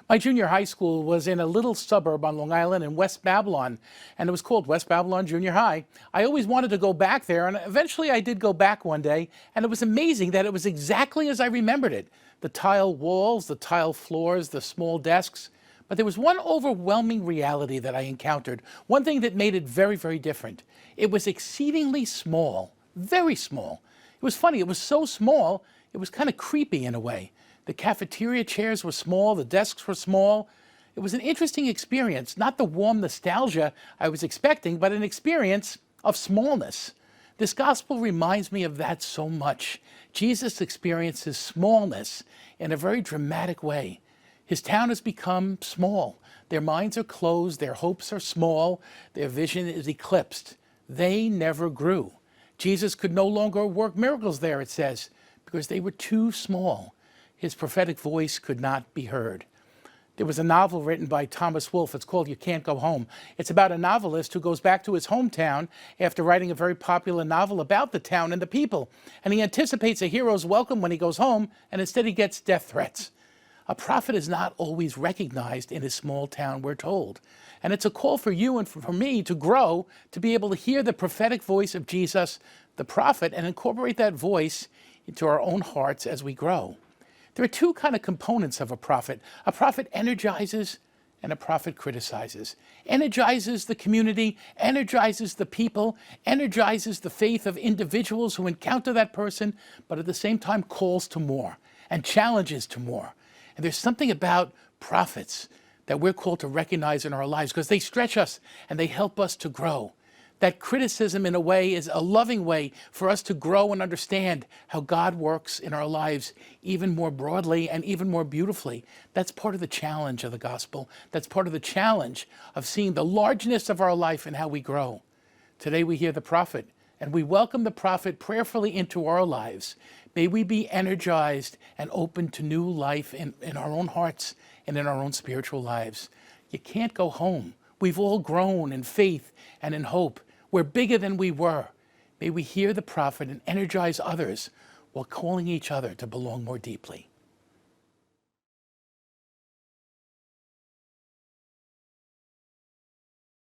My junior high school was in a little suburb on Long Island in West Babylon, and it was called West Babylon Junior High. I always wanted to go back there, and eventually I did go back one day, and it was amazing that it was exactly as I remembered it. The tile walls, the tile floors, the small desks. But there was one overwhelming reality that I encountered, one thing that made it very, very different. It was exceedingly small, very small. It was funny, it was so small, it was kind of creepy in a way. The cafeteria chairs were small, the desks were small. It was an interesting experience, not the warm nostalgia I was expecting, but an experience of smallness. This gospel reminds me of that so much. Jesus experiences smallness in a very dramatic way. His town has become small. Their minds are closed, their hopes are small, their vision is eclipsed. They never grew. Jesus could no longer work miracles there, it says, because they were too small. His prophetic voice could not be heard. There was a novel written by Thomas Wolfe. It's called You Can't Go Home. It's about a novelist who goes back to his hometown after writing a very popular novel about the town and the people. And he anticipates a hero's welcome when he goes home, and instead he gets death threats. A prophet is not always recognized in his small town, we're told. And it's a call for you and for me to grow, to be able to hear the prophetic voice of Jesus, the prophet, and incorporate that voice into our own hearts as we grow. There are two kind of components of a prophet. A prophet energizes and a prophet criticizes. Energizes the community, energizes the people, energizes the faith of individuals who encounter that person, but at the same time calls to more and challenges to more. And there's something about prophets that we're called to recognize in our lives because they stretch us and they help us to grow. That criticism, in a way, is a loving way for us to grow and understand how God works in our lives even more broadly and even more beautifully. That's part of the challenge of the gospel. That's part of the challenge of seeing the largeness of our life and how we grow. Today we hear the prophet, and we welcome the prophet prayerfully into our lives. May we be energized and open to new life in our own hearts and in our own spiritual lives. You can't go home. We've all grown in faith and in hope. We're bigger than we were. May we hear the prophet and energize others while calling each other to belong more deeply.